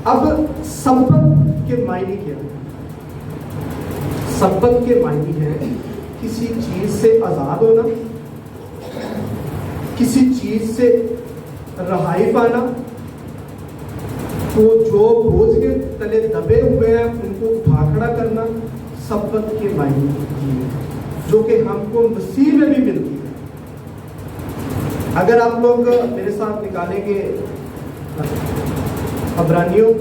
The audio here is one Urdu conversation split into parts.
اب سبت کے معنی کیا ہے؟ سبت کے معنی ہے کسی چیز سے آزاد ہونا، کسی چیز سے رہائی پانا، تو جو بوجھ کے تلے دبے ہوئے ہیں ان کو اٹھا کھڑا کرنا، سبت کے معنی ہے، جو کہ ہم کو مسیح میں بھی ملتی ہے۔ اگر آپ لوگ میرے ساتھ نکالیں گے عبرانیوں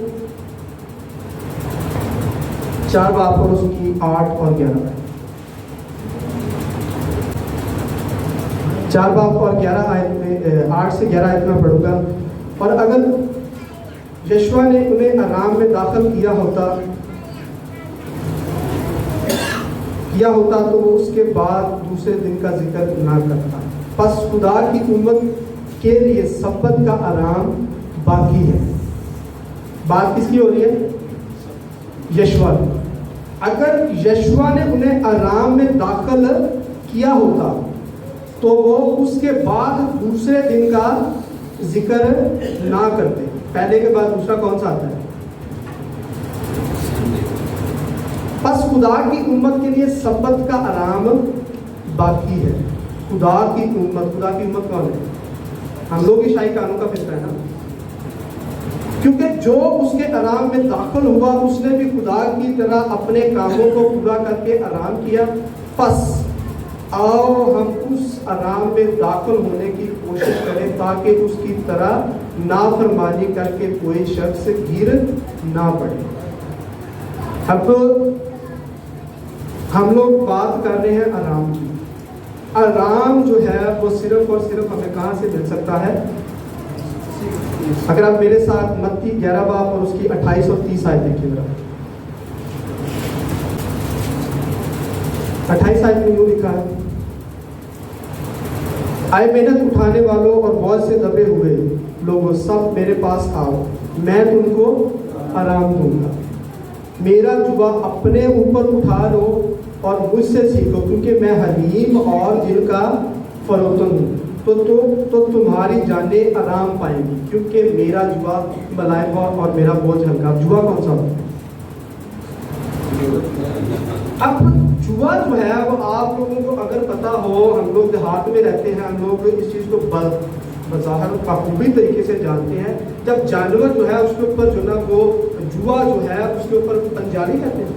4 باب اور اس کی 8 اور 11 آیت، 4 باب اور 11 آیت میں 8 سے 11 آیت میں پڑھوں گا۔ اور اگر یشوع نے انہیں آرام میں داخل کیا ہوتا تو وہ اس کے بعد دوسرے دن کا ذکر نہ کرتا۔ پس خدا کی امت کے لیے سبت کا آرام باقی ہے۔ بات کس کی ہو رہی ہے؟ یشوع۔ اگر یشوع نے انہیں آرام میں داخل کیا ہوتا تو وہ اس کے بعد دوسرے دن کا ذکر نہ کرتے۔ پہلے کے بعد دوسرا کون سا آتا ہے؟ پس خدا کی امت کے لیے سبت کا آرام باقی ہے۔ خدا کی امت کون ہے؟ ہم لوگ عیسائی قانون کا فرقہ ہے نا، کیونکہ جو اس کے آرام میں داخل ہوا اس نے بھی خدا کی طرح اپنے کاموں کو پورا کر کے آرام کیا۔ پس آؤ ہم اس آرام میں داخل ہونے کی کوشش کریں تاکہ اس کی طرح نافرمانی کر کے کوئی شخص گر نہ پڑے۔ اب ہم لوگ بات کر رہے ہیں آرام کی۔ آرام جو ہے وہ صرف اور صرف ہمیں کہاں سے مل سکتا ہے؟ اگر آپ میرے ساتھ متی 11 باب اور اس کی 28 اور 30 آیت دیکھیے ذرا۔ 28 آیت میں یوں لکھا ہے، آئے محنت اٹھانے والوں اور بوجھ سے دبے ہوئے لوگوں، سب میرے پاس آؤ، میں تم کو آرام دوں گا۔ میرا جبہ اپنے اوپر اٹھا لو اور مجھ سے سیکھو، کیونکہ میں حلیم اور دل کا فروتن ہوں، تو تمہاری جانیں آرام پائیں گی، کیونکہ میرا جبہ ملائم اور میرا بوجھ ہلکا۔ جبہ کون سا ہوتا ہے؟ اب جوا جو ہے وہ آپ لوگوں کو اگر پتا ہو، ہم لوگ دیہات میں رہتے ہیں، ہم لوگ اس چیز کو بظاہر بخوبی طریقے سے جانتے ہیں، جب جانور جو ہے اس کے اوپر جو نا وہ جوا جو ہے اس کے اوپر پنجالی کہتے ہیں،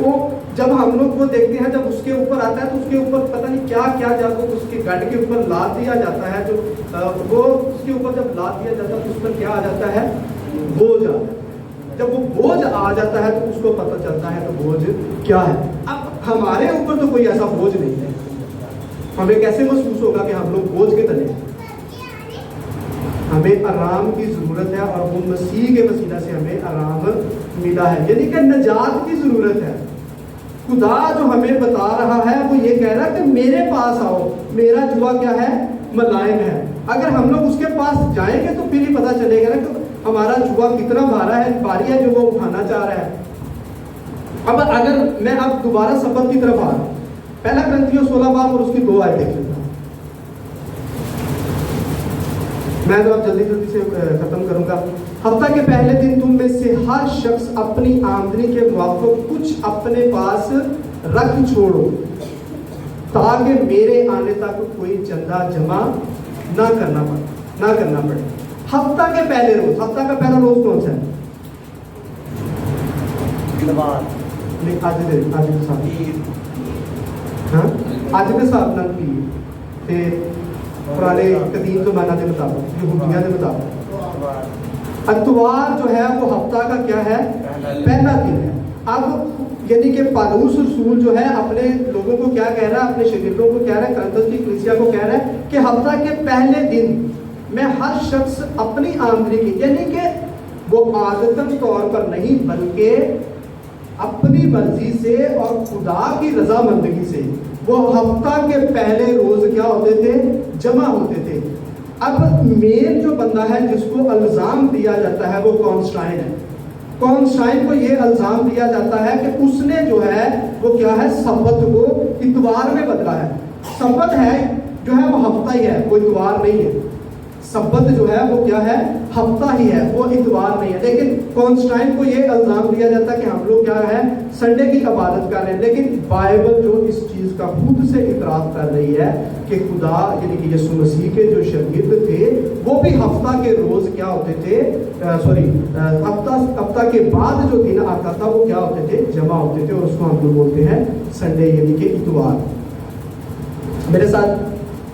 وہ جب ہم لوگ وہ دیکھتے ہیں، جب اس کے اوپر آتا ہے تو اس کے اوپر پتہ نہیں کیا کیا جب اس کے گڈ کے اوپر لاد دیا جاتا ہے، جو وہ اس کے اوپر جب لاد دیا جاتا ہے تو اس پر کیا آ جاتا ہے؟ بوجھ آتا ہے۔ جب وہ بوجھ آ جاتا ہے تو اس کو پتہ چلتا ہے کہ بوجھ کیا ہے۔ اب ہمارے اوپر تو کوئی ایسا بوجھ نہیں ہے، ہمیں کیسے محسوس ہوگا کہ ہم لوگ بوجھ کے تلے ہیں؟ ہمیں آرام کی ضرورت ہے اور وہ مسیح کے وسیلہ سے ہمیں آرام ملا ہے، یعنی کہ نجات کی ضرورت ہے۔ خدا جو ہمیں بتا رہا ہے وہ یہ کہہ رہا ہے کہ میرے پاس آؤ، میرا جوا کیا ہے؟ ملائم ہے۔ اگر ہم لوگ اس کے پاس جائیں گے تو پھر ہی پتا چلے گا نا کہ ہمارا جوا کتنا بھاری ہے جو وہ اٹھانا چاہ رہا ہے۔ اب اگر میں اب دوبارہ سبت کی طرف آ رہا ہوں، پہلا کرنتھیوں 16 باب اور اس کی 2 آیت دیکھ لیتا ہوں۔ میں تو اب جلدی سے ختم کروں گا۔ ہفتہ کے پہلے دن تم میں سے ہر شخص اپنی آمدنی کے موافق کچھ اپنے پاس رکھ چھوڑو، تاکہ میرے آنے تک کوئی چندہ جمع نہ کرنا پڑے۔ ہفتہ کے پہلے روز، ہفتہ کا پہلا روز کون سا ہے؟ آج کے ساتھ نہ کی پرانے قدیم زمانہ کے مطابق، یہودیہ کے مطابق اتوار جو ہے وہ ہفتہ کا کیا ہے؟ پہلا دن ہے۔ اب یعنی کہ پالوس رسول جو ہے اپنے لوگوں کو کیا کہہ رہا ہے؟ اپنے شاگردوں کو کہہ رہا ہے، کرنتھس کی کلیسیا کو کہہ رہا ہے کہ ہفتہ کے پہلے دن میں ہر شخص اپنی آمدنی کی، یعنی کہ وہ عادتاً طور پر نہیں بلکہ اپنی مرضی سے اور خدا کی رضامندگی سے وہ ہفتہ کے پہلے روز کیا ہوتے تھے؟ جمع ہوتے تھے۔ اب مین جو بندہ ہے جس کو الزام دیا جاتا ہے وہ کونسٹائن ہے۔ کونسٹائن کو یہ الزام دیا جاتا ہے کہ اس نے جو ہے وہ کیا ہے؟ سبت کو اتوار میں بدلا ہے۔ سبت ہے جو ہے وہ ہفتہ ہی ہے، کوئی اتوار نہیں ہے. سبت جو ہے وہ کیا ہے؟ ہفتہ ہی ہے، وہ اتوار نہیں ہے. لیکن کانسٹائن کو یہ الزام دیا جاتا ہے کہ ہم لوگ کیا ہے؟ سنڈے کی عبادت کر رہے ہیں. لیکن بائبل جو اس چیز کا خود سے اعتراف کر رہی ہے کہ خدا یعنی کہ یسوع مسیح کے جو شاگرد تھے وہ بھی ہفتہ کے روز کیا ہوتے تھے، ہفتہ کے بعد جو دن آتا تھا وہ کیا ہوتے تھے؟ جمع ہوتے تھے، اور اس کو ہم لوگ بولتے ہیں سنڈے یعنی کہ اتوار. میرے ساتھ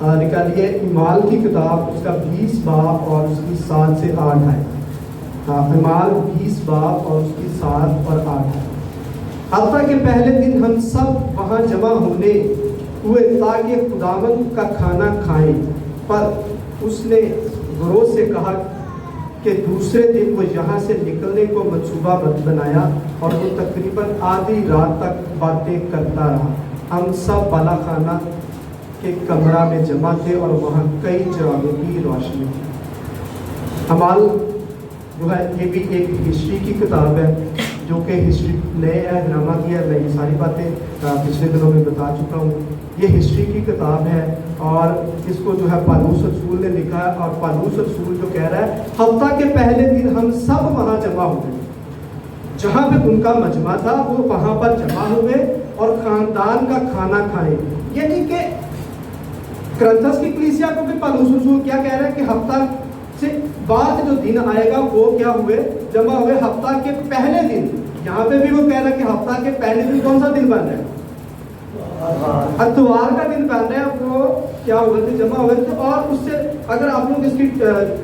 نکالیے اعمال کی کتاب، اس کا 20 باب اور اس کی 7 سے 8 ہے. اعمال 20 باب اور اس کی 7 اور 8 ہے. ہفتہ کے پہلے دن ہم سب وہاں جمع ہوئے تاکہ خداوند کا کھانا کھائیں، پر اس نے گروہ سے کہا کہ دوسرے دن وہ یہاں سے نکلنے کو منصوبہ بنایا، اور وہ تقریباً آدھی رات تک باتیں کرتا رہا. ہم سب بالا خانہ کے کمرہ میں جمع تھے اور وہاں کئی چراغوں کی روشنی تھی. اعمال جو ہے یہ بھی ایک ہسٹری کی کتاب ہے، جو کہ ہسٹری نئے اہنامہ کی ہے. میں یہ ساری باتیں پچھلے دنوں میں بتا چکا ہوں. یہ ہسٹری کی کتاب ہے اور اس کو جو ہے پالوس رسول نے لکھا ہے. اور پالوس رسول جو کہہ رہا ہے ہفتہ کے پہلے دن ہم سب وہاں جمع ہوئے، جہاں پہ ان کا مجمع تھا وہ وہاں پر جمع ہوئے اور خاندان کا کھانا کھائے. یعنی کہ کرنتھس کی کلیسیا کو بھی پالوس رسول کیا کہہ رہے ہیں کہ ہفتہ سے بعد جو دن آئے گا وہ کیا ہوئے؟ جمع ہوئے ہفتہ کے پہلے دن. یہاں پہ بھی وہ کہہ رہا ہے کہ ہفتہ کے پہلے دن کون سا دن بن رہا ہے؟ اتوار کا دن بن رہا ہے. وہ کیا ہوئے تھے؟ جمع ہوئے تھے. اور اس سے اگر آپ لوگ اس کی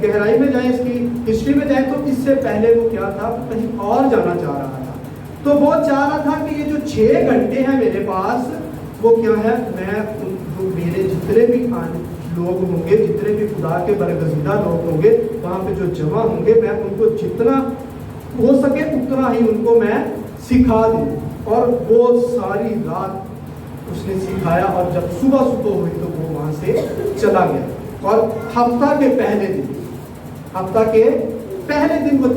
گہرائی میں جائیں، اس کی ہسٹری میں جائیں، تو اس سے پہلے وہ کیا تھا؟ کہیں اور جانا چاہ رہا تھا. تو وہ چاہ رہا تھا کہ یہ جو 6 گھنٹے ہیں میرے پاس، وہ کیا ہے؟ میں میرے جتنے بھی لوگ ہوں گے، جتنے بھی خدا کے برگزیدہ لوگ ہوں گے وہاں پہ جو جمع ہوں گے، میں ان کو جتنا ہو سکے اتنا ہی ان کو میں سکھا دوں. اور وہ ساری رات اس نے سکھایا، اور جب صبح ہوئی تو وہ وہاں سے چلا گیا. اور ہفتہ کے پہلے دن وہ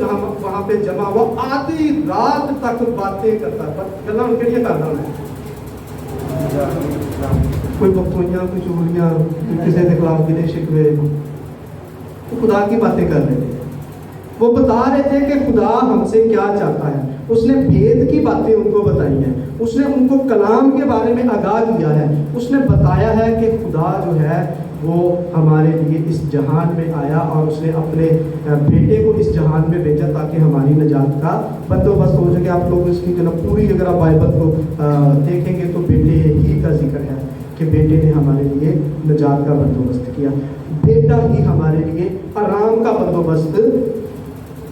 وہاں پہ جمع ہوا، آدھی رات تک باتیں کرتا تھا. گلا ان کے لیے کرنا ہے کوئی بختویاں، کوئی چوریاں، کسی کے خلاف گلے شکوے، تو خدا کی باتیں کر رہے تھے. وہ بتا رہے تھے کہ خدا ہم سے کیا چاہتا ہے. اس نے بھید کی باتیں ان کو بتائی ہیں، اس نے ان کو کلام کے بارے میں آگاہ کیا ہے. اس نے بتایا ہے کہ خدا جو ہے وہ ہمارے لیے اس جہان میں آیا، اور اس نے اپنے بیٹے کو اس جہان میں بھیجا تاکہ ہماری نجات کا بندوبست ہو سکے. آپ لوگ اس کی جو پوری اگر آپ بائبل کو دیکھیں گے تو بیٹے ہی کا ذکر ہے کہ بیٹے نے ہمارے لیے نجات کا بندوبست کیا. بیٹا ہی ہمارے لیے آرام کا بندوبست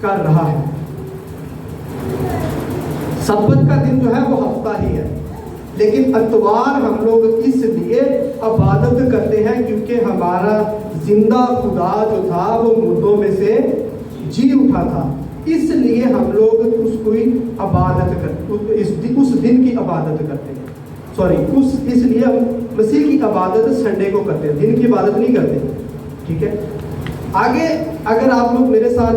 کر رہا ہے. سبت کا دن جو ہے وہ ہفتہ ہی ہے، لیکن اتوار ہم لوگ اس لیے عبادت کرتے ہیں کیونکہ ہمارا زندہ خدا جو تھا وہ مردوں میں سے جی اٹھا تھا. اس لیے ہم لوگ اس کی عبادت کرتے، اس دن کی عبادت کرتے ہیں. اس لیے ہم مسیح کی عبادت سنڈے کو کرتے ہیں، دن کی عبادت نہیں کرتے. ٹھیک ہے. آگے اگر آپ لوگ میرے ساتھ